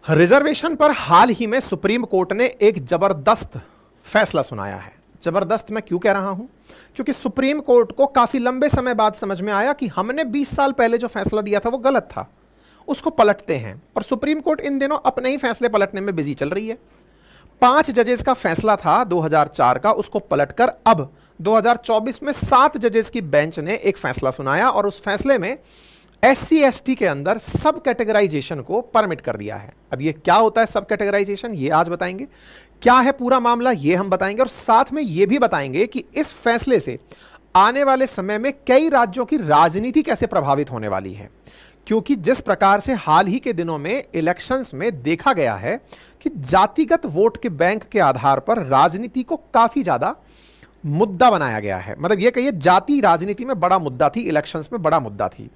Reservation पर हाल ही में supreme court ने एक जबरदस्त फैसला सुनाया है। जबरदस्त मैं क्यों कह रहा हूं? क्योंकि सुप्रीम कोर्ट को काफी लंबे समय बाद समझ में आया कि हमने 20 साल पहले जो फैसला दिया था वो गलत था, उसको पलटते हैं। और सुप्रीम कोर्ट इन दिनों अपने ही फैसले पलटने में बिजी चल रही है। 5 जजेस का फैसला था 2004 का, उसको पलटकर अब 2024 में 7 जजेस की बेंच ने एक फैसला सुनाया और उस फैसले में SC/ST के अंदर सब कैटेगराइजेशन को परमिट कर दिया है। अब ये क्या होता है सब कैटेगराइजेशन, ये आज बताएंगे। क्या है पूरा मामला, ये हम बताएंगे। और साथ में ये भी बताएंगे कि इस फैसले से आने वाले समय में कई राज्यों की राजनीति कैसे प्रभावित होने वाली है। क्योंकि जिस प्रकार से हाल ही के दिनों में इलेक्शंस में देखा गया है कि जातिगत वोट के बैंक के आधार पर राजनीति को काफी ज्यादा मुद्दा बनाया गया है। मतलब ये कहिए जाति राजनीति में बड़ा मुद्दा थी, इलेक्शंस में बड़ा मुद्दा थी।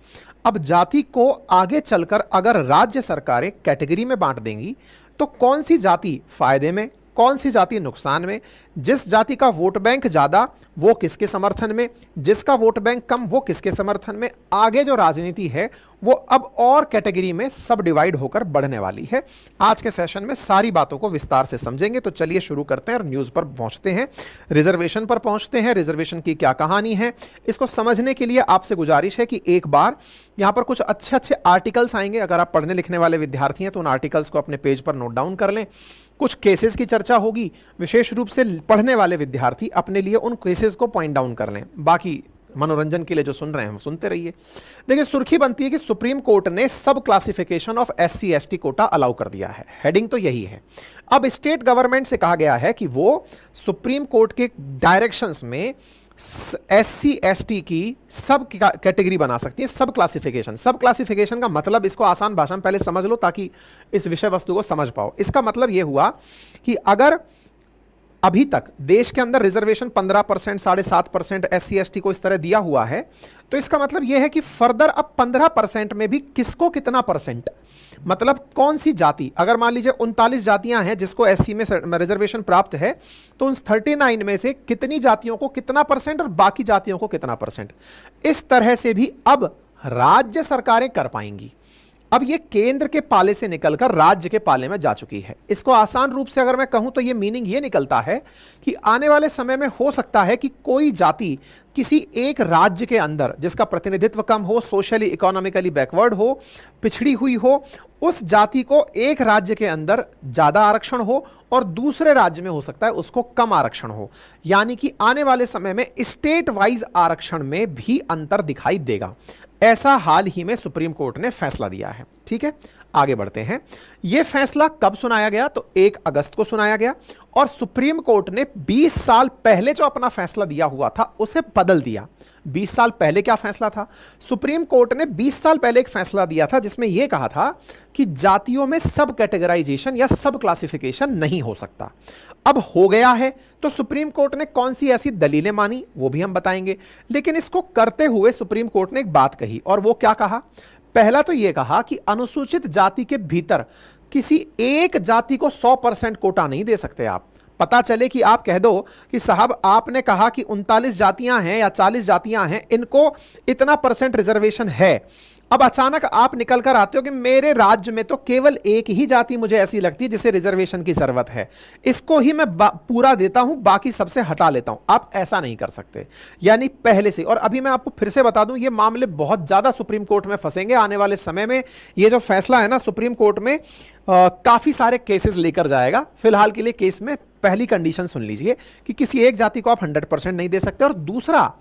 अब जाति को आगे चलकर अगर राज्य सरकारें कैटेगरी में बांट देंगी तो कौन सी जाति फायदे में, कौन सी जाति नुकसान में, जिस जाति का वोट बैंक ज्यादा वो किसके समर्थन में, जिसका वोट बैंक कम वो किसके समर्थन में, आगे जो राजनीति है वो अब और कैटेगरी में सब डिवाइड होकर बढ़ने वाली है। आज के सेशन में सारी बातों को विस्तार से समझेंगे। तो चलिए शुरू करते हैं और न्यूज़ पर पहुंचते हैं, रिजर्वेशन पर पहुंचते हैं। रिजर्वेशन की क्या कहानी है, इसको समझने के लिए आपसे गुजारिश है कि एक बार यहां पर कुछ अच्छे अच्छे आर्टिकल्स आएंगे। अगर आप पढ़ने लिखने वाले विद्यार्थी हैं तो उन आर्टिकल्स को अपने पेज पर नोट डाउन कर लें। कुछ केसेस की चर्चा होगी, विशेष रूप से पढ़ने वाले विद्यार्थी अपने लिए उन केसेस को पॉइंट डाउन कर लें। बाकी मनोरंजन के लिए जो सुन रहे हैं सुनते रहिए। देखिए सुर्खी बनती है कि सुप्रीम कोर्ट ने सब classification of SC/ST Kota allow कर दिया है। हेडिंग तो यही है। अब स्टेट गवर्नमेंट से कहा गया है कि वो सुप्रीम कोर्ट के डायरेक्शंस में SC/ST की सब कैटेगरी बना सकती है। सब क्लासिफिकेशन का मतलब, इसको आसान भाषा में पहले समझ लो ताकि इस विषय वस्तु को समझ पाओ। इसका मतलब यह हुआ कि अगर अभी तक देश के अंदर रिजर्वेशन 15%, 7.5% SC/ST को इस तरह दिया हुआ है, तो इसका मतलब यह है कि फर्दर अब 15% में भी किसको कितना परसेंट, मतलब कौन सी जाति, अगर मान लीजिए 39 जातियां हैं जिसको SC में रिजर्वेशन प्राप्त है, तो उन 39 में से कितनी जातियों को कितना परसेंट और बाकी जातियों को कितना परसेंट, इस तरह से भी अब राज्य सरकारें कर पाएंगी। अब ये केंद्र के पाले से निकलकर राज्य के पाले में जा चुकी है। इसको आसान रूप से अगर मैं कहूं तो ये मीनिंग ये निकलता है कि आने वाले समय में हो सकता है कि कोई जाति किसी एक राज्य के अंदर जिसका प्रतिनिधित्व कम हो, सोशली इकोनॉमिकली बैकवर्ड हो, पिछड़ी हुई हो, उस जाति को एक राज्य के अंदर ज्यादा आरक्षण हो और दूसरे राज्य में हो सकता है उसको कम आरक्षण हो। यानी कि आने वाले समय में स्टेट वाइज आरक्षण में भी अंतर दिखाई देगा। ऐसा हाल ही में सुप्रीम कोर्ट ने फैसला दिया है। ठीक है, आगे बढ़ते हैं। यह फैसला कब सुनाया गया? तो 1 अगस्त को सुनाया गया और सुप्रीम कोर्ट ने 20 साल पहले जो अपना फैसला दिया हुआ था उसे बदल दिया। 20 साल पहले क्या फैसला था? सुप्रीम कोर्ट ने 20 साल पहले एक फैसला दिया था जिसमें यह कहा था कि जातियों में सब कैटेगराइजेशन या सब क्लासिफिकेशन नहीं हो सकता। अब हो गया है, तो सुप्रीम कोर्ट ने कौन सी ऐसी दलीलें मानी वो भी हम बताएंगे। लेकिन इसको करते हुए सुप्रीम कोर्ट ने एक बात कही, और वो क्या कहा? पहला तो यह कहा कि अनुसूचित जाति के भीतर किसी एक जाति को 100% कोटा नहीं दे सकते आप। पता चले कि आप कह दो कि साहब आपने कहा कि 39 जातियां हैं या 40 जातियां हैं, इनको इतना % रिजर्वेशन है। अब अचानक आप निकल कर आते हो कि मेरे राज्य में तो केवल एक ही जाति मुझे ऐसी लगती है जिसे रिजर्वेशन की जरूरत है, इसको ही मैं पूरा देता हूं, बाकी सबसे हटा लेता हूं। आप ऐसा नहीं कर सकते। यानी पहले से, और अभी मैं आपको फिर से बता दूं, ये मामले बहुत ज्यादा सुप्रीम कोर्ट में फंसेंगे आने वाले समय में। ये जो फैसला है ना सुप्रीम कोर्ट में काफी सारे केसेस लेकर जाएगा। फिलहाल के लिए केस में पहली कंडीशन सुन लीजिए कि किसी एक जाति को आप 100% नहीं दे सकते, और दूसरा,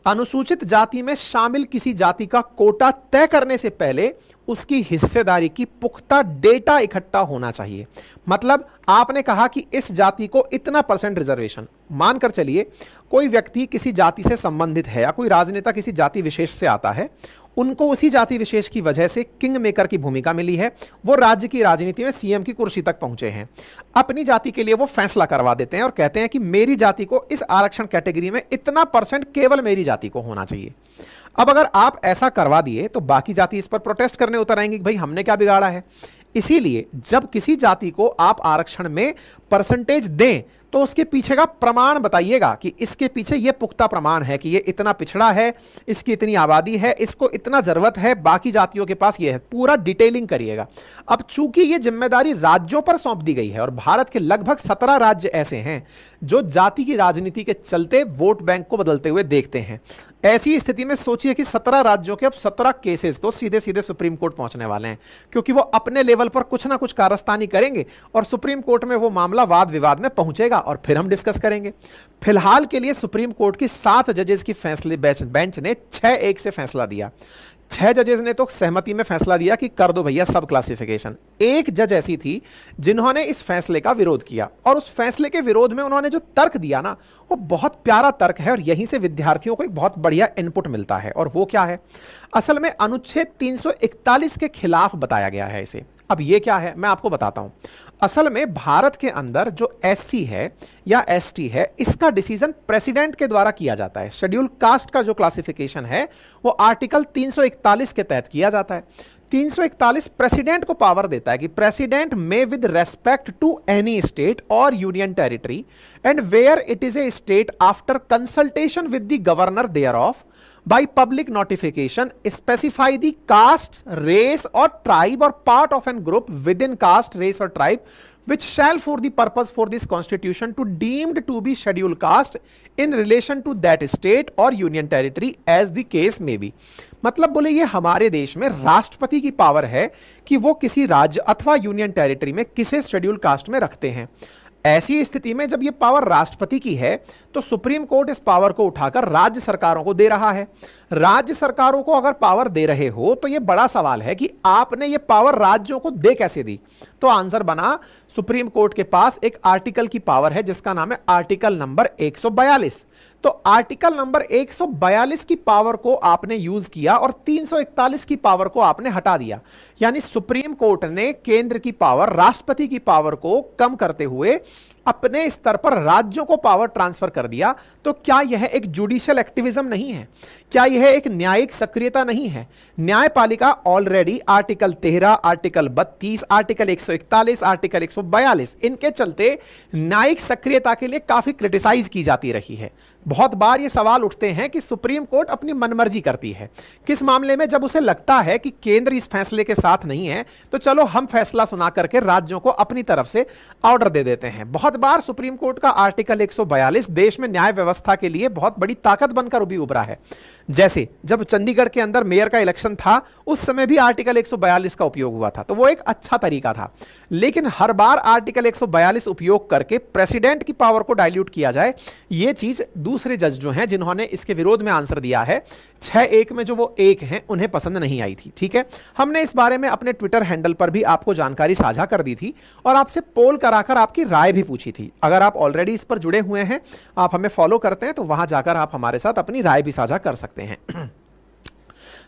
अनुसूचित जाति में शामिल किसी जाति का कोटा तय करने से पहले उसकी हिस्सेदारी की पुख्ता डेटा इकट्ठा होना चाहिए। मतलब आपने कहा कि इस जाति को इतना % रिजर्वेशन, मानकर चलिए कोई व्यक्ति किसी जाति से संबंधित है या कोई राजनेता किसी जाति विशेष से आता है, उनको उसी जाति विशेष की वजह से किंग मेकर की भूमिका मिली है, वो राज्य की राजनीति में सीएम की कुर्सी तक पहुंचे हैं। अपनी जाति के लिए वो फैसला करवा देते हैं और कहते हैं कि मेरी जाति को इस आरक्षण कैटेगरी में इतना % केवल मेरी जाति को होना चाहिए। अब अगर आप ऐसा करवा दिए तो बाकी जाति इस पर प्रोटेस्ट करने उतर आएंगे कि भाई हमने क्या बिगाड़ा है। इसीलिए जब किसी जाति को आप आरक्षण में % दें तो उसके पीछे का प्रमाण बताइएगा कि इसके पीछे ये पुख्ता प्रमाण है कि ये इतना पिछड़ा है, इसकी इतनी आबादी है, इसको इतना जरूरत है, बाकी जातियों के पास ये है, पूरा डिटेलिंग करिएगा। अब चूंकि ये जिम्मेदारी राज्यों पर सौंप दी गई है और भारत के लगभग 17 राज्य ऐसे हैं जो जाति की राजनीति के चलते वोट बैंक को बदलते हुए देखते हैं, ऐसी स्थिति में सोचिए कि 17 राज्यों के अब 17 केसेस तो सीधे सीधे सुप्रीम कोर्ट पहुंचने वाले हैं, क्योंकि वो अपने लेवल पर कुछ ना कुछ कारस्तानी करेंगे और सुप्रीम कोर्ट में वो मामला वाद विवाद में पहुंचेगा और फिर हम डिस्कस करेंगे। फिलहाल के लिए सुप्रीम कोर्ट की 7 जजेस की फैसले बेंच ने 6-1 से फैसला दिया। 6 जजेस ने तो सहमति में फैसला दिया कि कर दो भैया सब क्लासिफिकेशन। एक जज ऐसी थी जिन्होंने इस फैसले का विरोध किया और उस फैसले के विरोध में उन्होंने जो तर्क दिया ना, वो बहुत प्यारा तर्क है और यहीं से विद्यार्थियों को एक बहुत बढ़िया इनपुट मिलता है। और वो क्या है? असल में अनुच्छेद 341 के खिलाफ बताया गया है इसे। अब ये क्या है मैं आपको बताता हूं। असल में भारत के अंदर जो एससी है या एसटी है, इसका डिसीजन प्रेसिडेंट के द्वारा किया जाता है। शेड्यूल कास्ट का जो क्लासिफिकेशन है वो आर्टिकल 341 के तहत किया जाता है। 341 प्रेसिडेंट को पावर देता है कि प्रेसिडेंट में with respect to any state और union territory and where it is a state after consultation with the governor thereof by public notification specify the caste, race or tribe or part of an group within caste, race or tribe which shall for the purpose for this constitution to deemed to be scheduled caste in relation to that state or union territory as the case may be। मतलब बोले ये हमारे देश में राष्ट्रपति की power है कि वो किसी राज्य अथवा यूनियन टेरिटरी में किसे शेड्यूल कास्ट में रखते हैं। ऐसी स्थिति में जब यह पावर राष्ट्रपति की है तो सुप्रीम कोर्ट इस पावर को उठाकर राज्य सरकारों को दे रहा है। राज्य सरकारों को अगर पावर दे रहे हो तो यह बड़ा सवाल है कि आपने यह पावर राज्यों को दे कैसे दी। तो आंसर बना, सुप्रीम कोर्ट के पास एक आर्टिकल की पावर है जिसका नाम है आर्टिकल नंबर 142। तो आर्टिकल नंबर 142 की पावर को आपने यूज किया और 341 की पावर को आपने हटा दिया। यानी सुप्रीम कोर्ट ने केंद्र की पावर, राष्ट्रपति की पावर को कम करते हुए अपने स्तर पर राज्यों को पावर ट्रांसफर कर दिया। तो क्या यह एक जुडिशियल एक्टिविज्म नहीं है? क्या यह एक न्यायिक सक्रियता नहीं है? न्यायपालिका already article 13, article 32, article 141, article 142 इनके चलते न्यायिक सक्रियता के लिए काफी क्रिटिसाइज की जाती रही है। बहुत बार ये सवाल उठते हैं कि सुप्रीम कोर्ट अपनी मनमर्जी करती है। किस मामले में? जब उसे लगता है कि केंद्र इस फैसले के साथ नहीं है तो चलो हम फैसला सुना करके राज्यों को अपनी तरफ से ऑर्डर दे देते हैं। बहुत बार सुप्रीम कोर्ट का आर्टिकल 142 देश में न्याय व्यवस्था के लिए बहुत बड़ी ताकत बनकर भी उभरा है। जैसे जब चंडीगढ़ के अंदर मेयर का इलेक्शन था उस समय भी आर्टिकल 142 का उपयोग हुआ था, तो वो एक अच्छा तरीका था। लेकिन हर बार आर्टिकल 142 उपयोग करके प्रेसिडेंट की पावर को डाइल्यूट किया जाए, यह चीज दूसरे जज जो हैं जिन्होंने इसके विरोध में आंसर दिया है 6-1 में, जो वो एक हैं, उन्हें पसंद नहीं आई थी। ठीक है, हमने इस बारे में अपने ट्विटर हैंडल पर भी आपको जानकारी साझा कर दी थी और आपसे पोल कराकर आपकी राय भी पूछी थी। अगर आप ऑलरेडी इस पर जुड़े हुए हैं, आप हमें फॉलो करते हैं, तो वहां जाकर आप हमारे साथ अपनी राय भी साझा कर सकते हैं।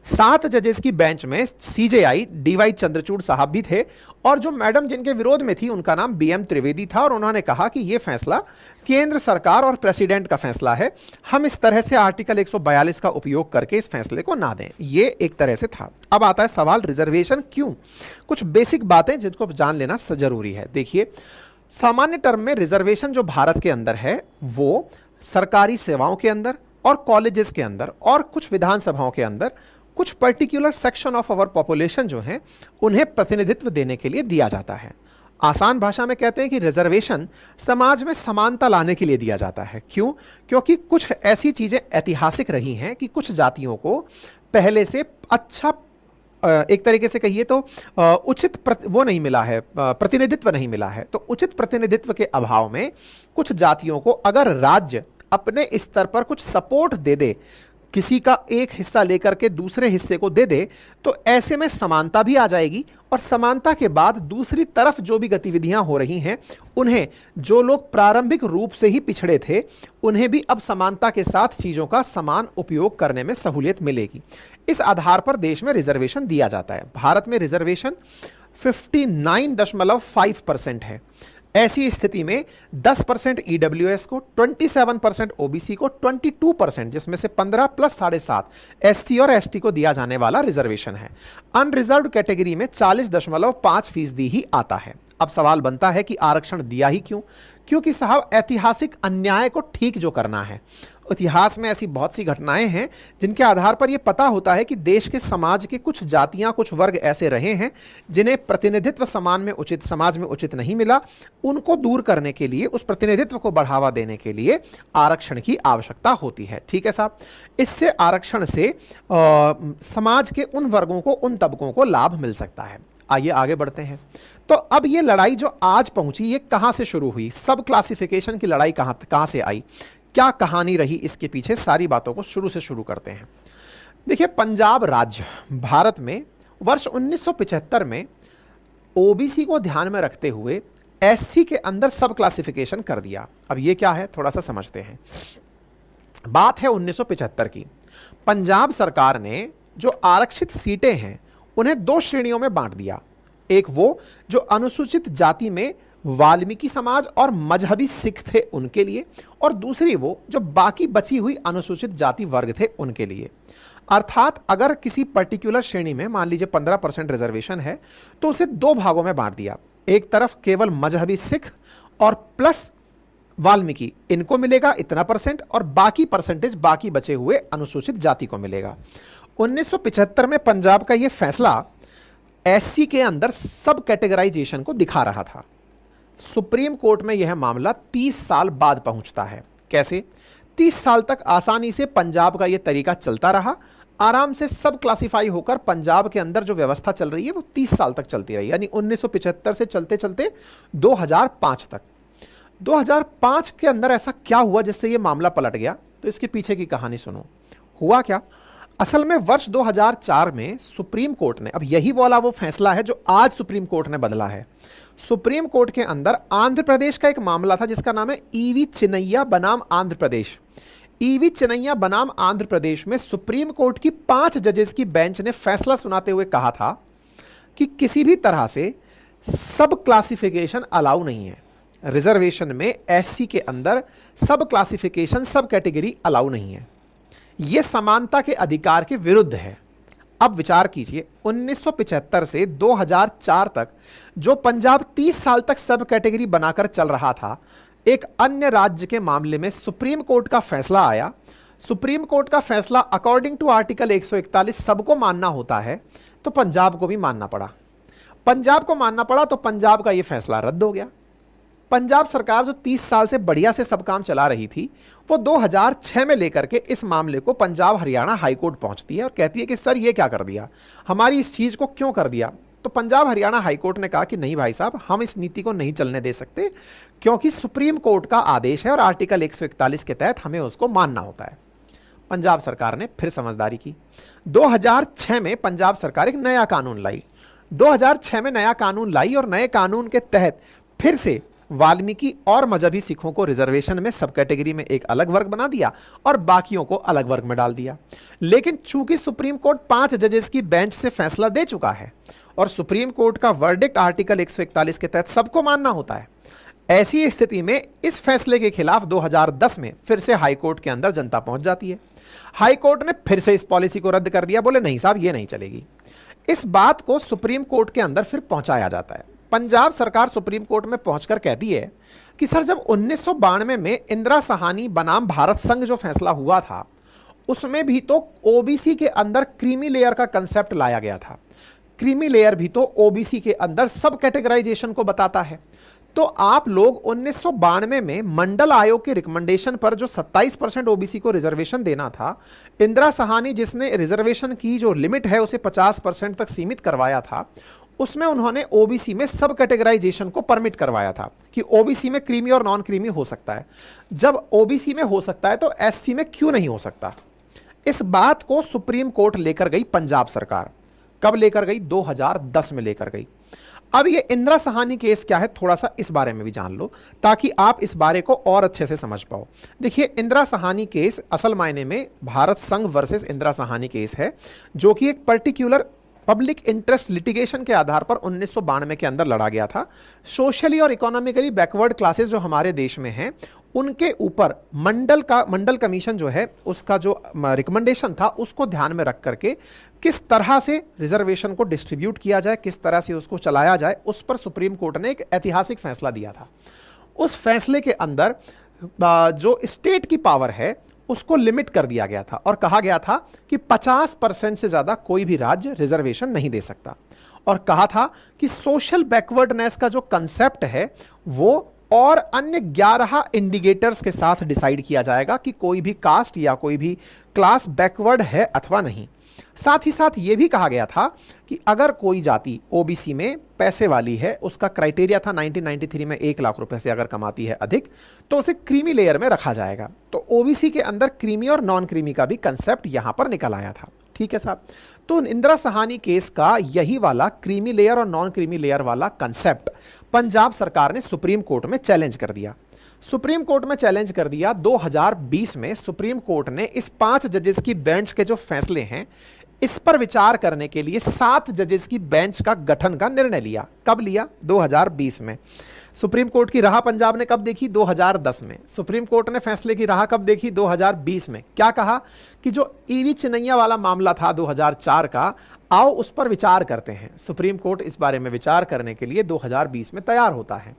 7 जजेस की बेंच में सीजेआई डीवाई चंद्रचूड़ साहब भी थे और जो मैडम जिनके विरोध में थी उनका नाम बीएम त्रिवेदी था और उन्होंने कहा कि यह फैसला केंद्र सरकार और प्रेसिडेंट का फैसला है, हम इस तरह से आर्टिकल 142 का उपयोग करके इस फैसले को ना दें। यह एक तरह से था। अब आता है सवाल रिजर्वेशन क्यों। कुछ बेसिक बातें जिनको जान लेना जरूरी है। देखिए, सामान्य टर्म में रिजर्वेशन जो भारत के अंदर है वो सरकारी सेवाओं के अंदर और कॉलेजेस के अंदर और कुछ विधानसभाओं के अंदर कुछ particular section of our population जो है उन्हें प्रतिनिधित्व देने के लिए दिया जाता है। आसान भाषा में कहते हैं कि रिजर्वेशन समाज में समानता लाने के लिए दिया जाता है। क्यों? क्योंकि कुछ ऐसी चीजें ऐतिहासिक रही हैं कि कुछ जातियों को पहले से अच्छा, एक तरीके से कहिए तो उचित वो नहीं मिला है, प्रतिनिधित्व नहीं मिला है। तो उचित प्रतिनिधित्व के अभाव में कुछ जातियों को अगर राज्य अपने स्तर पर कुछ सपोर्ट दे दे, किसी का एक हिस्सा लेकर के दूसरे हिस्से को दे दे, तो ऐसे में समानता भी आ जाएगी और समानता के बाद दूसरी तरफ जो भी गतिविधियां हो रही हैं उन्हें, जो लोग प्रारंभिक रूप से ही पिछड़े थे, उन्हें भी अब समानता के साथ चीजों का समान उपयोग करने में सहूलियत मिलेगी। इस आधार पर देश में रिजर्वेशन दिया जाता है। भारत में रिजर्वेशन 59.5% है। ऐसी स्थिति में 10% ईडब्ल्यूएस को, 27% ओबीसी को, 22% जिसमें से 15 प्लस 7.5 एससी और एसटी को दिया जाने वाला रिजर्वेशन है। अनरिजर्व्ड कैटेगरी में 40.5% ही आता है। अब सवाल बनता है कि आरक्षण दिया ही क्यों? क्योंकि साहब ऐतिहासिक अन्याय को ठीक जो करना है। इतिहास में ऐसी बहुत सी घटनाएं हैं जिनके आधार पर यह पता होता है कि देश के समाज के कुछ जातियां, कुछ वर्ग ऐसे रहे हैं जिन्हें प्रतिनिधित्व समाज में उचित नहीं मिला। उनको दूर करने के लिए, उस प्रतिनिधित्व को बढ़ावा देने के लिए आरक्षण की आवश्यकता होती है। ठीक है साहब, इससे आरक्षण से समाज के उन वर्गों को, उन तबकों को लाभ मिल सकता है। आइए आगे बढ़ते हैं। तो अब ये लड़ाई जो आज पहुंची, ये कहां से शुरू हुई? सब क्लासिफिकेशन की लड़ाई कहां से आई, क्या कहानी रही इसके पीछे, सारी बातों को शुरू से शुरू करते हैं। देखिए, पंजाब राज्य भारत में वर्ष 1975 में ओबीसी को ध्यान में रखते हुए एससी के अंदर सब क्लासिफिकेशन कर दिया। अब ये क्या है, थोड़ा सा समझते हैं। बात है 1975 की। पंजाब सरकार ने जो आरक्षित सीटें हैं उन्हें दो श्रेणियों में बांट दिया। एक वो जो अनुसूचित जाति में वाल्मीकि समाज और मजहबी सिख थे उनके लिए, और दूसरी वो जो बाकी बची हुई अनुसूचित जाति वर्ग थे उनके लिए। अर्थात अगर किसी पर्टिकुलर श्रेणी में मान लीजिए 15% रिजर्वेशन है तो उसे दो भागों में बांट दिया। एक तरफ केवल मजहबी सिख और प्लस वाल्मीकि, इनको मिलेगा इतना परसेंट, और बाकी परसेंटेज बाकी बचे हुए अनुसूचित जाति को मिलेगा। 1975 में पंजाब का यह फैसला एससी के अंदर सब कैटेगराइजेशन को दिखा रहा था। सुप्रीम कोर्ट में यह मामला 30 साल बाद पहुंचता है। कैसे? 30 साल तक आसानी से पंजाब का यह तरीका चलता रहा, आराम से सब क्लासिफाई होकर पंजाब के अंदर जो व्यवस्था चल रही है वो 30 साल तक चलती रही, यानी 1975 से चलते चलते 2005 तक। 2005 के अंदर ऐसा क्या हुआ जिससे यह मामला पलट गया? तो इसके पीछे की कहानी सुनो। हुआ क्या? असल में वर्ष 2004 में सुप्रीम कोर्ट ने, अब यही वाला वो फैसला है जो आज सुप्रीम कोर्ट ने बदला है। सुप्रीम कोर्ट के अंदर आंध्र प्रदेश का एक मामला था जिसका नाम है ईवी चिन्नैया बनाम आंध्र प्रदेश। ईवी चिन्नैया बनाम आंध्र प्रदेश में सुप्रीम कोर्ट की 5 जजेस की बेंच ने फैसला सुनाते हुए कहा था कि किसी भी तरह से सब क्लासिफिकेशन अलाउ नहीं है। रिजर्वेशन में एससी के अंदर सब क्लासिफिकेशन, सब कैटेगरी अलाउ नहीं है। यह समानता के अधिकार के विरुद्ध है। अब विचार कीजिए, 1975 से 2004 तक जो पंजाब 30 साल तक सब कैटेगरी बनाकर चल रहा था, एक अन्य राज्य के मामले में सुप्रीम कोर्ट का फैसला आया। सुप्रीम कोर्ट का फैसला अकॉर्डिंग टू आर्टिकल 141 सबको मानना होता है, तो पंजाब को भी मानना पड़ा। पंजाब को मानना पड़ा तो पंजाब का यह फैसला रद्द हो गया। पंजाब सरकार जो 30 साल से बढ़िया से सब काम चला रही थी, वो 2006 में लेकर के इस मामले को पंजाब हरियाणा हाईकोर्ट पहुंचती है और कहती है कि सर ये क्या कर दिया, हमारी इस चीज को क्यों कर दिया? तो पंजाब हरियाणा हाईकोर्ट ने कहा कि नहीं भाई साहब, हम इस नीति को नहीं चलने दे सकते, क्योंकि सुप्रीम कोर्ट का आदेश है और आर्टिकल 141 के तहत हमें उसको मानना होता है। पंजाब सरकार ने फिर समझदारी की। 2006 में पंजाब सरकार एक नया कानून लाई। 2006 में नया कानून लाई और नए कानून के तहत फिर से वाल्मीकि और मजहबी सिखों को रिजर्वेशन में सब कैटेगरी में एक अलग वर्ग बना दिया और बाकियों को अलग वर्ग में डाल दिया। लेकिन चूंकि सुप्रीम कोर्ट 5 जजेस की बेंच से फैसला दे चुका है और सुप्रीम कोर्ट का वर्डिक्ट आर्टिकल 141 के तहत सबको मानना होता है, ऐसी स्थिति में इस फैसले के खिलाफ 2010 में फिर से हाईकोर्ट के अंदर जनता पहुंच जाती है। हाईकोर्ट ने फिर से इस पॉलिसी को रद्द कर दिया, बोले नहीं साहब ये नहीं चलेगी। इस बात को सुप्रीम कोर्ट के अंदर फिर पहुंचाया जाता है। पंजाब सरकार सुप्रीम कोर्ट में पहुंचकर कहती है कि सर जब 1992 में इंदिरा साहनी बनाम भारत संघ जो फैसला हुआ था, उसमें भी तो ओबीसी के अंदर क्रीमी लेयर का कंसेप्ट लाया गया था। क्रीमी लेयर भी तो ओबीसी के अंदर सब कैटेगराइजेशन को बताता है। तो आप लोग 1992 में मंडल आयोग के रिकमेंडेशन पर जो 27% ओबीसी को रिजर्वेशन देना था, इंदिरा साहनी जिसने रिजर्वेशन की जो लिमिट है उसे 50% तक सीमित करवाया था, उसमें उन्होंने ओबीसी में सब कैटेगराइजेशन को परमिट करवाया था कि ओबीसी में क्रीमी और नॉन क्रीमी हो सकता है। जब ओबीसी में हो सकता है तो एससी में क्यों नहीं हो सकता? इस बात को सुप्रीम कोर्ट लेकर गई पंजाब सरकार। कब लेकर गई? 2010 में लेकर गई। अब ये इंदिरा साहनी केस क्या है, थोड़ा सा इस बारे में भी जान लो ताकि आप इस बारे को और अच्छे से समझ पाओ। देखिए, इंदिरा साहनी केस असल मायने में भारत संघ वर्सेस इंदिरा साहनी केस है, जो कि एक पर्टिकुलर पब्लिक इंटरेस्ट लिटिगेशन के आधार पर 1992 के अंदर लड़ा गया था। सोशली और इकोनॉमिकली बैकवर्ड क्लासेस जो हमारे देश में हैं, उनके ऊपर मंडल कमीशन जो है उसका जो रिकमेंडेशन था उसको ध्यान में रख करके किस तरह से रिजर्वेशन को डिस्ट्रीब्यूट किया जाए, किस तरह से उसको चलाया जाए, उस पर सुप्रीम कोर्ट ने एक ऐतिहासिक फैसला दिया था। उस फैसले के अंदर जो स्टेट की पावर है उसको लिमिट कर दिया गया था और कहा गया था कि 50% से ज्यादा कोई भी राज्य रिजर्वेशन नहीं दे सकता, और कहा था कि सोशल बैकवर्डनेस का जो कंसेप्ट है वो और अन्य 11 इंडिकेटर्स के साथ डिसाइड किया जाएगा कि कोई भी कास्ट या कोई भी क्लास बैकवर्ड है अथवा नहीं। साथ ही साथ यह भी कहा गया था कि अगर कोई जाति ओबीसी में पैसे वाली है, उसका क्राइटेरिया था 1993 में 1 लाख रुपए से अगर कमाती है अधिक, तो उसे क्रीमी लेयर में रखा जाएगा। तो ओबीसी के अंदर क्रीमी और नॉन क्रीमी का भी कंसेप्ट यहां पर निकल आया था। ठीक है साहब, तो इंदिरा साहनी केस का यही वाला क्रीमी लेयर और नॉन क्रीमी लेयर वाला कंसेप्ट पंजाब सरकार ने सुप्रीम कोर्ट में चैलेंज कर दिया। सुप्रीम कोर्ट में चैलेंज कर दिया। 2020 में सुप्रीम कोर्ट ने इस 5 जजेस की बेंच के जो फैसले हैं इस पर विचार करने के लिए 7 जजेस की बेंच का गठन का निर्णय लिया। कब लिया? 2020 में। सुप्रीम कोर्ट की राह पंजाब ने कब देखी? 2010 में। सुप्रीम कोर्ट ने फैसले की राह कब देखी? 2020 में। क्या कहा कि जो ईवी चिनैया वाला मामला था 2004 का, आओ उस पर विचार करते हैं। सुप्रीम कोर्ट इस बारे में विचार करने के लिए 2020 में तैयार होता है।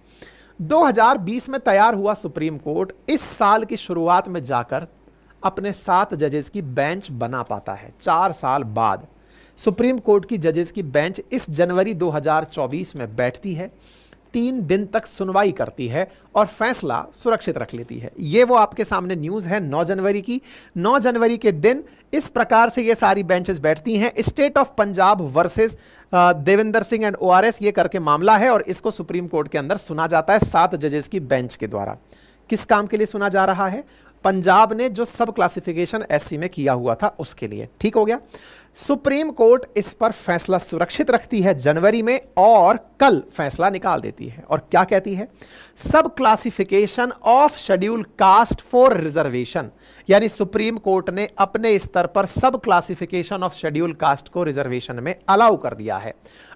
2020 में तैयार हुआ सुप्रीम कोर्ट इस साल की शुरुआत में जाकर अपने 7 जजेस की बेंच बना पाता है। 4 साल बाद सुप्रीम कोर्ट की जजेस की बेंच इस जनवरी 2024 में बैठती है, 3 दिन तक सुनवाई करती है और फैसला सुरक्षित रख लेती है। ये वो आपके सामने न्यूज़ है 9 जनवरी की। 9 जनवरी के दिन इस प्रकार से ये सारी बेंचेस बैठती हैं। State of Punjab versus Devendra Singh and ORS ये करके मामला है और इसको सुप्रीम कोर्ट के अंदर सुना जाता है 7 जजेस की बेंच के द्वारा। किस काम के लिए सुना जा रहा है? पंजाब ने जो सब क्लासिफिकेशन एससी में किया हुआ था उसके लिए। ठीक हो गया। सुप्रीम कोर्ट इस पर फैसला सुरक्षित रखती है जनवरी में और कल फैसला निकाल देती है और क्या कहती है? सब classification of schedule caste for reservation, यानी सुप्रीम कोर्ट ने अपने स्तर पर सब क्लासिफिकेशन ऑफ शेड्यूल कास्ट को रिजर्वेशन में अलाउ कर दिया है।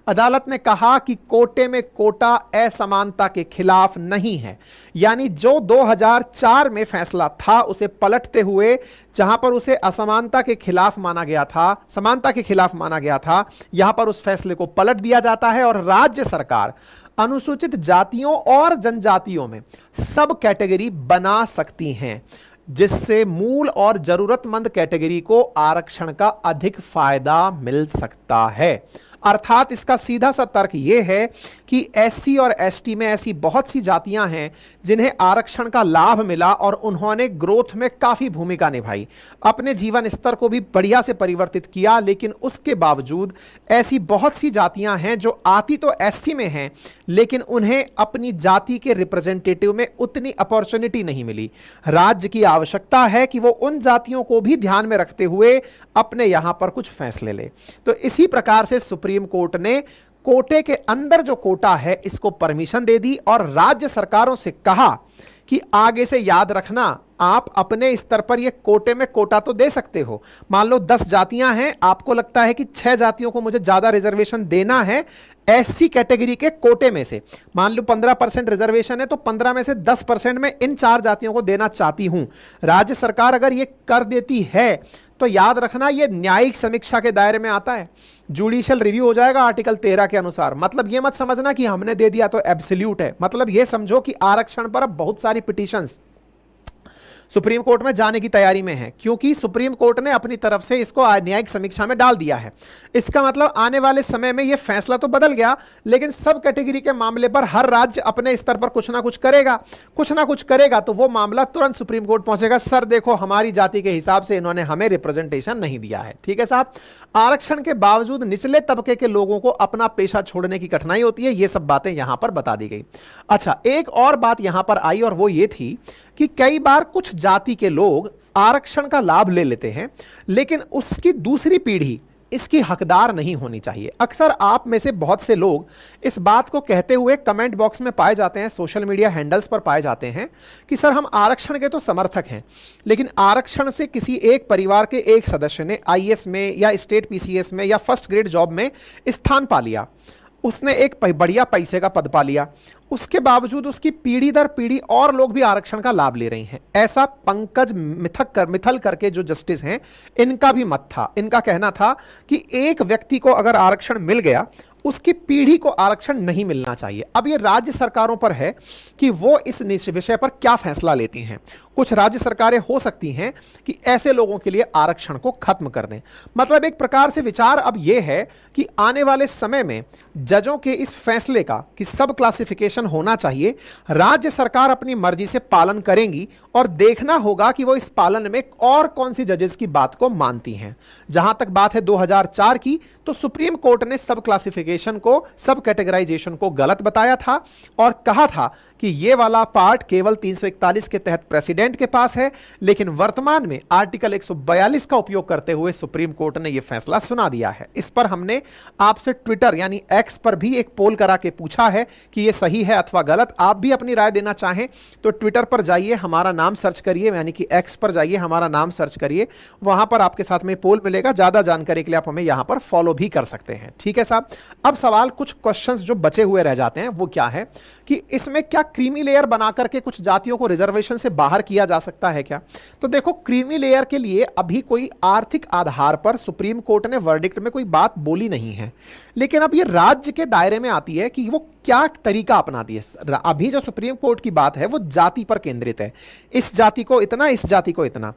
अदालत ने कहा कि कोटे में कोटा असमानता के खिलाफ नहीं है, यानी जो 2004 में फैसला था उसे पलटते हुए जहां पर उसे असमानता के खिलाफ माना गया था, समानता के खिलाफ माना गया था, यहां पर उस फैसले को पलट दिया जाता है और राज्य सरकार अनुसूचित जातियों और जनजातियों में सब कैटेगरी बना सकती हैं, जिससे मूल और जरूरतमंद कैटेगरी को आरक्षण का अधिक फायदा मिल सकता है। अर्थात इसका सीधा सा तर्क यह है कि एससी और एसटी में ऐसी बहुत सी जातियां हैं जिन्हें आरक्षण का लाभ मिला और उन्होंने ग्रोथ में काफी भूमिका निभाई, अपने जीवन स्तर को भी बढ़िया से परिवर्तित किया, लेकिन उसके बावजूद ऐसी बहुत सी जातियां हैं जो आती तो एससी में हैं लेकिन उन्हें अपनी जाति के रिप्रेजेंटेटिव में उतनी अपॉर्चुनिटी नहीं मिली। राज्य की आवश्यकता है कि वो उन जातियों को भी ध्यान में रखते हुए अपने यहां पर कुछ फैसले ले। तो इसी प्रकार से सुप्रीम कोर्ट ने कोटे के अंदर जो कोटा है इसको परमिशन दे दी और राज्य सरकारों से कहा कि आगे से याद रखना, आप अपने स्तर पर ये कोटे में कोटा तो दे सकते हो। मान लो 10 जातियां हैं, आपको लगता है कि 6 जातियों को मुझे ज्यादा रिजर्वेशन देना है एससी कैटेगरी के कोटे में से, मान लो 15% रिजर्वेशन है तो 15 में से 10% में इन 4 जातियों को देना चाहती हूं। राज्य सरकार अगर ये कर देती है तो याद रखना ये न्यायिक समीक्षा के दायरे में आता है, जुडिशियल रिव्यू हो जाएगा आर्टिकल 13 के अनुसार। मतलब ये मत समझना कि हमने दे दिया तो एब्सोल्यूट है, मतलब ये समझो कि आरक्षण पर अब बहुत सारी पिटीशंस सुप्रीम कोर्ट में जाने की तैयारी में है, क्योंकि सुप्रीम कोर्ट ने अपनी तरफ से इसको न्यायिक समीक्षा में डाल दिया है। इसका मतलब आने वाले समय में यह फैसला तो बदल गया, लेकिन सब कैटेगरी के मामले पर हर राज्य अपने स्तर पर कुछ ना कुछ करेगा, तो वो मामला तुरंत सुप्रीम कोर्ट पहुंचेगा, सर देखो हमारी जाति के हिसाब से इन्होंने हमें रिप्रेजेंटेशन नहीं दिया है। ठीक है साहब, आरक्षण के बावजूद निचले तबके के लोगों को अपना पेशा छोड़ने की कठिनाई होती है, ये सब बातें यहां पर बता दी गई। अच्छा, एक और बात यहां पर आई और वो ये थी कि कई बार कुछ जाति के लोग आरक्षण का लाभ ले लेते हैं लेकिन उसकी दूसरी पीढ़ी इसकी हकदार नहीं होनी चाहिए। अक्सर आप में से बहुत से लोग इस बात को कहते हुए कमेंट बॉक्स में पाए जाते हैं, सोशल मीडिया हैंडल्स पर पाए जाते हैं कि सर हम आरक्षण के तो समर्थक हैं, लेकिन आरक्षण से किसी एक परिवार के एक सदस्य ने आईएएस में या स्टेट पीसीएस में या फर्स्ट ग्रेड जॉब में स्थान पा लिया उसने एक बढ़िया पैसे का पद पा लिया, उसके बावजूद उसकी पीढ़ी दर पीढ़ी और लोग भी आरक्षण का लाभ ले रहे हैं। ऐसा पंकज मिथल करके जो जस्टिस हैं, इनका भी मत था। इनका कहना था कि एक व्यक्ति को अगर आरक्षण मिल गया, उसकी पीढ़ी को आरक्षण नहीं मिलना चाहिए। अब ये राज्य सरकारों पर है कि वो इस विषय पर क्या फैसला लेती हैं। कुछ राज्य सरकारें हो सकती हैं कि ऐसे लोगों के लिए आरक्षण को खत्म कर दें। मतलब एक प्रकार से विचार अब यह है कि आने वाले समय में जजों के इस फैसले का कि सब क्लासिफिकेशन होना चाहिए, राज्य सरकार अपनी मर्जी से पालन करेंगी और देखना होगा कि वो इस पालन में और कौन सी जजेस की बात को मानती हैं। जहां तक बात है 2004 की, तो सुप्रीम कोर्ट ने सब क्लासिफिकेशन को, सब कैटेगराइजेशन को गलत बताया था और कहा था कि ये वाला पार्ट केवल 341 के तहत प्रेसिडेंट के पास है। लेकिन वर्तमान में आर्टिकल 142 का उपयोग करते हुए सुप्रीम कोर्ट ने यह फैसला सुना दिया है। इस पर हमने आपसे ट्विटर यानी एक्स पर भी एक पोल करा के पूछा है कि यह सही है अथवा गलत। आप भी अपनी राय देना चाहें तो ट्विटर पर जाइए, हमारा नाम सर्च करिए, यानी कि एक्स पर जाइए, हमारा नाम सर्च करिए, वहां पर आपके साथ में पोल मिलेगा। ज्यादा जानकारी के लिए आप हमें यहां पर फॉलो भी कर सकते हैं। ठीक है साहब। अब सवाल, कुछ क्वेश्चंस जो बचे हुए रह जाते हैं वो क्या है कि इसमें क्या क्रीमी लेयर बना करके कुछ जातियों को रिजर्वेशन से बाहर किया जा सकता है क्या? तो देखो, क्रीमी लेयर के लिए अभी कोई आर्थिक आधार पर सुप्रीम कोर्ट ने वर्डिक्ट में कोई बात बोली नहीं है, लेकिन अब ये राज्य के दायरे में आती है कि वो क्या तरीका अपनाती है। अभी जो सुप्रीम कोर्ट की बात है वो जाति पर केंद्रित है, इस जाति को इतना, इस जाति को इतना।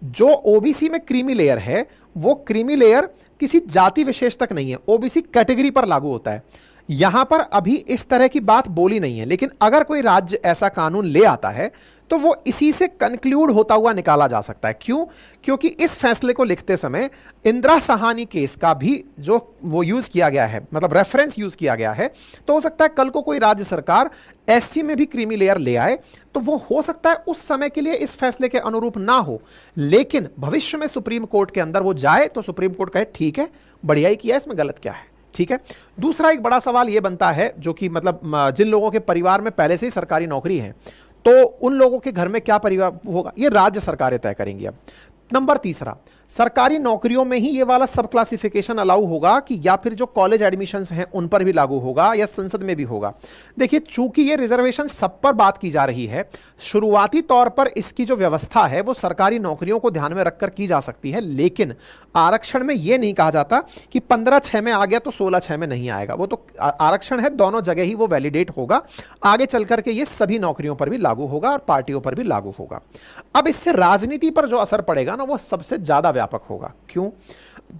जो ओबीसी में क्रीमी लेयर है, वो क्रीमी लेयर किसी जाति विशेष तक नहीं है, ओबीसी कैटेगरी पर लागू होता है। यहां पर अभी इस तरह की बात बोली नहीं है, लेकिन अगर कोई राज्य ऐसा कानून ले आता है तो वो इसी से कंक्लूड होता हुआ निकाला जा सकता है। क्यों? क्योंकि इस फैसले को लिखते समय इंदिरा साहनी केस का भी जो वो यूज किया गया है, मतलब रेफरेंस यूज किया गया है, तो हो सकता है कल को कोई राज्य सरकार एससी में भी क्रीमी लेयर ले आए, तो वो हो सकता है उस समय के लिए इस फैसले के अनुरूप ना हो, लेकिन भविष्य में सुप्रीम कोर्ट के अंदर वो जाए तो सुप्रीम कोर्ट कहे ठीक है, बढ़िया ही किया, इसमें गलत क्या है। ठीक है। दूसरा एक बड़ा सवाल यह बनता है, जो कि मतलब जिन लोगों के परिवार में पहले से ही सरकारी नौकरी है, तो उन लोगों के घर में क्या परिवार होगा, ये राज्य सरकारें तय करेंगी। अब नंबर तीसरा, सरकारी नौकरियों में ही ये वाला सब क्लासिफिकेशन अलाउ होगा कि या फिर जो कॉलेज एडमिशंस हैं उन पर भी लागू होगा या संसद में भी होगा। देखिए, चूंकि ये रिजर्वेशन सब पर बात की जा रही है, शुरुआती तौर पर इसकी जो व्यवस्था है वो सरकारी नौकरियों को ध्यान में रखकर की जा सकती है, लेकिन आरक्षण में यह नहीं कहा जाता कि 15/6 में आ गया तो 16/6 में नहीं आएगा। वो तो आरक्षण है, दोनों जगह ही वो वैलिडेट होगा। आगे चल करके ये सभी नौकरियों पर भी लागू होगा और पार्टियों पर भी लागू होगा। अब इससे राजनीति पर जो असर पड़ेगा ना, वो सबसे ज्यादा व्यापक होगा। क्यों?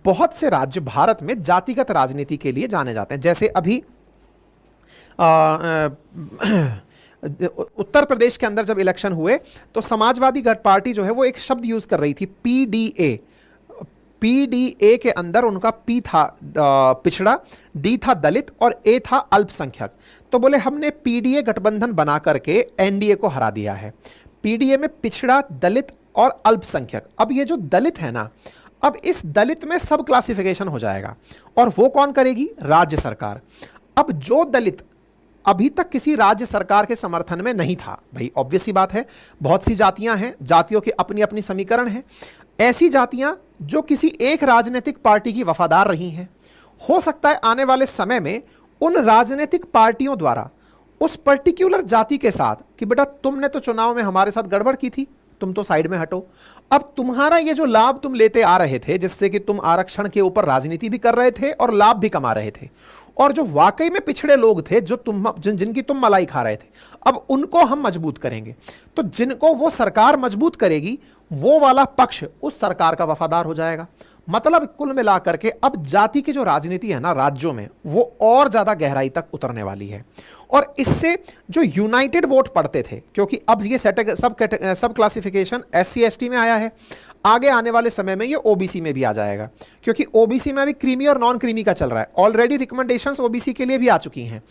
बहुत से राज्य भारत में जातिगत राजनीति के लिए जाने जाते हैं। जैसे अभी उत्तर प्रदेश के अंदर जब इलेक्शन हुए तो समाजवादी पार्टी जो है वो एक शब्द यूज कर रही थी, पीडीए। पीडीए के अंदर उनका पी था पिछड़ा, डी था दलित और ए था अल्पसंख्यक। तो बोले हमने पीडीए गठबंधन बना करके एनडीए को हरा दिया है। पीडीए में पिछड़ा, दलित और अल्पसंख्यक। अब ये जो दलित है ना, अब इस दलित में सब क्लासिफिकेशन हो जाएगा और वो कौन करेगी? राज्य सरकार। अब जो दलित अभी तक किसी राज्य सरकार के समर्थन में नहीं था, भाई ऑब्वियस सी बात है, बहुत सी जातियां हैं, जातियों के अपनी अपनी समीकरण है। ऐसी जातियां जो किसी एक राजनीतिक पार्टी की वफादार रही हैं, हो सकता है आने वाले समय में उन राजनीतिक पार्टियों द्वारा उस पर्टिकुलर जाति के साथ कि बेटा तुमने तो चुनाव में हमारे साथ गड़बड़ की थी, तुम तो साइड में हटो। अब तुम्हारा ये जो लाभ तुम लेते आ रहे थे, जिससे कि तुम आरक्षण के ऊपर राजनीति भी कर रहे थे और लाभ भी कमा रहे थे, और जो वाकई में पिछड़े लोग थे, जो जिनकी तुम मलाई खा रहे थे, अब उनको हम मजबूत करेंगे। तो जिनको वो सरकार मजबूत करेगी, वो वाला पक्ष उस सरकार का वफादार हो जाएगा। मतलब कुल मिलाकर के अब जाति की जो राजनीति है ना राज्यों में, वो और ज्यादा गहराई तक उतरने वाली है। और इससे जो यूनाइटेड वोट पड़ते थे, क्योंकि अब ये सब क्लासिफिकेशन एससी एसटी में आया है, आगे आने वाले समय में ये ओबीसी में भी आ जाएगा, क्योंकि ओबीसी में अभी क्रीमी और नॉन क्रीमी का चल रहा है। ऑलरेडी रिकमेंडेशंस ओबीसी के लिए भी आ चुकी हैं।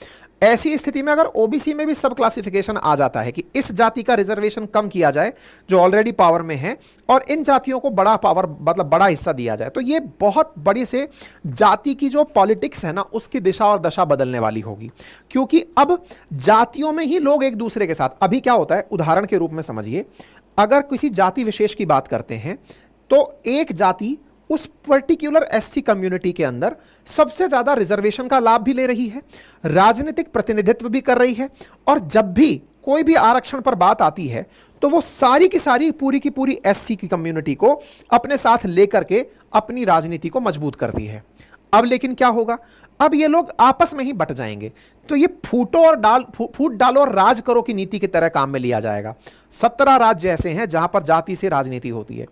ऐसी स्थिति में अगर ओबीसी में भी सब क्लासिफिकेशन आ जाता है कि इस जाति का रिजर्वेशन कम किया जाए जो ऑलरेडी पावर में है, और इन जातियों को बड़ा पावर, मतलब बड़ा हिस्सा दिया जाए, तो ये बहुत बड़ी से जाति की जो पॉलिटिक्स है ना, उसकी दिशा और दशा बदलने वाली होगी। क्योंकि अब जातियों में ही लोग एक दूसरे के साथ, अभी क्या होता है, उदाहरण के रूप में समझिए, अगर किसी जाति विशेष की बात करते हैं तो एक जाति उस पर्टिकुलर एससी कम्युनिटी के अंदर सबसे ज्यादा रिजर्वेशन का लाभ भी ले रही है, राजनीतिक प्रतिनिधित्व भी कर रही है, और जब भी कोई भी आरक्षण पर बात आती है तो वो सारी की सारी पूरी की पूरी एससी की कम्युनिटी को अपने साथ लेकर के अपनी राजनीति को मजबूत करती है। अब लेकिन क्या होगा, अब ये लोग आपस में ही बट जाएंगे, तो ये फूट डालो और राज करो की नीति की तरह काम में लिया जाएगा। 17 राज्य ऐसे हैं जहां पर जाति से राजनीति होती है।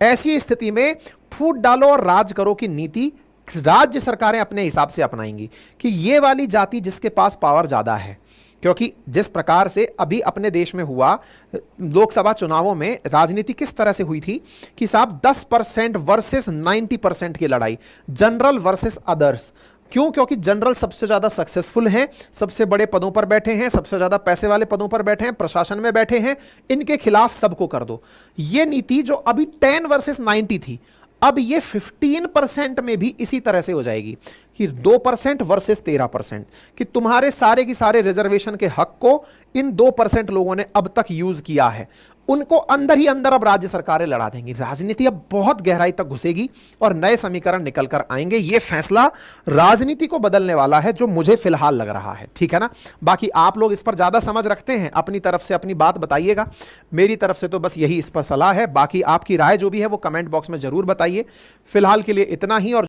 ऐसी स्थिति में फूट डालो और राज करो की नीति राज्य सरकारें अपने हिसाब से अपनाएंगी कि ये वाली जाति जिसके पास पावर ज्यादा है, क्योंकि जिस प्रकार से अभी अपने देश में हुआ लोकसभा चुनावों में राजनीति किस तरह से हुई थी कि साहब 10% वर्सेस 90% की लड़ाई, जनरल वर्सेस अदर्स। क्यों? क्योंकि जनरल सबसे ज्यादा सक्सेसफुल हैं, सबसे बड़े पदों पर बैठे हैं, सबसे ज्यादा पैसे वाले पदों पर बैठे हैं, प्रशासन में बैठे हैं, इनके खिलाफ सबको कर दो। ये नीति जो अभी 10 वर्सेस 90 थी, अब ये 15% में भी इसी तरह से हो जाएगी कि 2% वर्सेस 13%, कि तुम्हारे सारे की सारे रिजर्वेशन के हक को इन 2% लोगों ने अब तक यूज किया है, उनको अंदर ही अंदर अब राज्य सरकारें लड़ा देंगी। राजनीति अब बहुत गहराई तक घुसेगी और नए समीकरण निकल कर आएंगे। यह फैसला राजनीति को बदलने वाला है, जो मुझे फिलहाल लग रहा है। ठीक है ना? बाकी आप लोग इस पर ज्यादा समझ रखते हैं, अपनी तरफ से अपनी बात बताइएगा। मेरी तरफ से तो बस यही इस पर सलाह है। बाकी आपकी राय जो भी है वो कमेंट बॉक्स में जरूर बताइए। फिलहाल के लिए इतना ही। और